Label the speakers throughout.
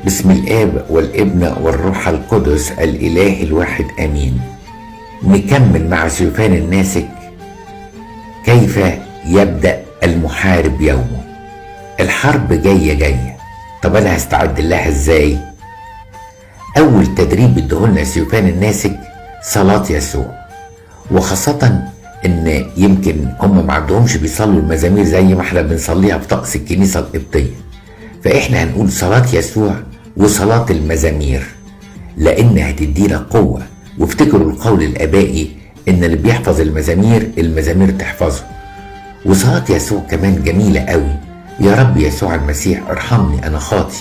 Speaker 1: بسم الآب والابن والروح القدس الإله الواحد آمين. نكمل مع سيفان الناسك كيف يبدأ المحارب يومه. الحرب جاية. طب أنا هستعد لها إزاي؟ أول تدريب ادهولنا سيفان الناسك صلاة يسوع، وخاصة إن يمكن هم ما عندهمش بيصلوا المزامير زي ما احنا بنصليها في طقس الكنيسة القبطية، فإحنا هنقول صلاة يسوع وصلاة المزامير لأن هتدينا قوة. وافتكروا القول الآبائي إن اللي بيحفظ المزامير تحفظه. وصلاة يسوع كمان جميلة قوي، يا رب يسوع المسيح ارحمني أنا خاطي.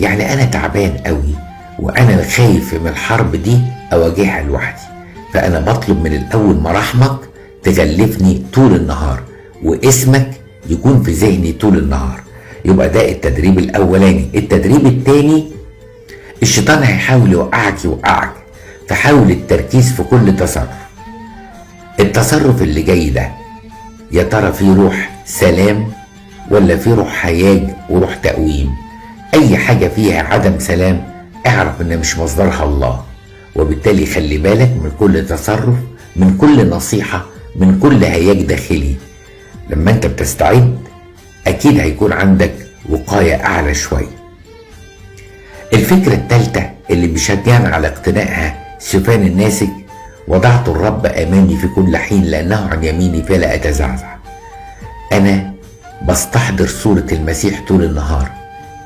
Speaker 1: يعني أنا تعبان قوي وأنا خايف من الحرب دي أواجهها لوحدي، فأنا بطلب من الأول مراحمك تغلفني طول النهار واسمك يكون في ذهني طول النهار. يبقى ده التدريب الأولاني. التدريب الثاني، الشيطان هيحاول يوقعك، فحاول التركيز في كل تصرف. التصرف اللي جاي ده يا ترى فيه روح سلام ولا فيه روح هياج وروح تقويم؟ أي حاجة فيها عدم سلام اعرف إن مش مصدرها الله، وبالتالي خلي بالك من كل تصرف، من كل نصيحة، من كل هياج داخلي. لما انت بتستعد اكيد هيكون عندك وقاية اعلى شوية. الفكرة الثالثة اللي بيشجعنا على اقتنائها سيفان الناسك، وضعت الرب امامي في كل حين لانه عن يميني فلا اتزعزع. انا بستحضر صورة المسيح طول النهار،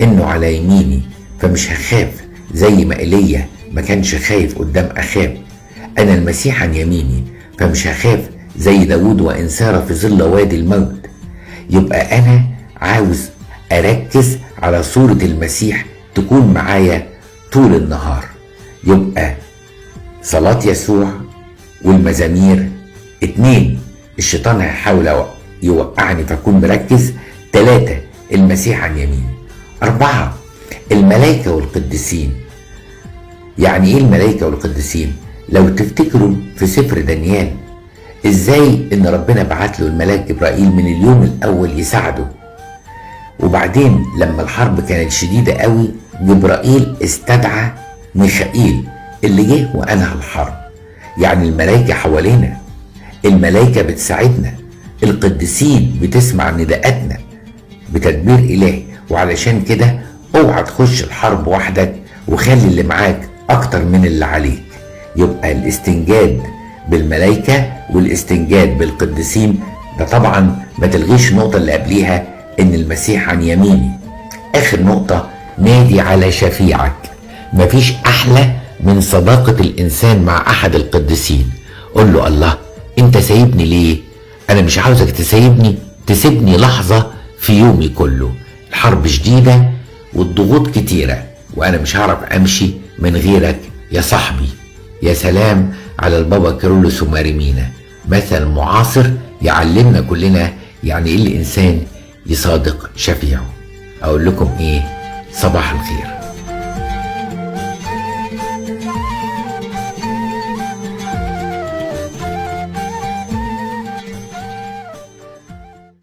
Speaker 1: انه على يميني فمش هخاف زي ما ايليا ما كانش خايف قدام اخاب. انا المسيح عن يميني فمش هخاف زي داود وان سار في ظل وادي الموت. يبقى انا عاوز اركز على صورة المسيح تكون معايا طول النهار. يبقى صلاة يسوع والمزامير. 2 الشيطان هيحاول يوقعني فاكون مركز. 3 المسيح عن يميني. 4 الملائكة والقديسين. يعني ايه الملائكة والقديسين؟ لو تفتكروا في سفر دانيال ازاي ان ربنا بعت له الملاك جبرائيل من اليوم الاول يساعده، وبعدين لما الحرب كانت شديدة قوي جبرائيل استدعى ميخائيل اللي جه وانهى الحرب. يعني الملائكة حوالينا، الملائكة بتساعدنا، القديسين بتسمع نداءاتنا بتدبير الهي. وعلشان كده اوعى تخش الحرب وحدك وخلي اللي معاك اكتر من اللي عليك. يبقى الاستنجاد بالملائكة والاستنجاد بالقديسين. ده طبعا ما تلغيش النقطة اللي قبليها ان المسيح عن يميني. اخر نقطة، نادي على شفيعك. مفيش احلى من صداقة الانسان مع احد القديسين. قل له الله انت سايبني ليه؟ انا مش عاوزك تسيبني لحظة في يومي كله. الحرب شديدة والضغوط كتيرة وانا مش هعرف امشي من غيرك يا صاحبي. يا سلام على البابا كيرلس وماريمينا، مثل معاصر يعلمنا كلنا يعني ايه الانسان يصادق شفيعه. اقول لكم ايه؟ صباح الخير.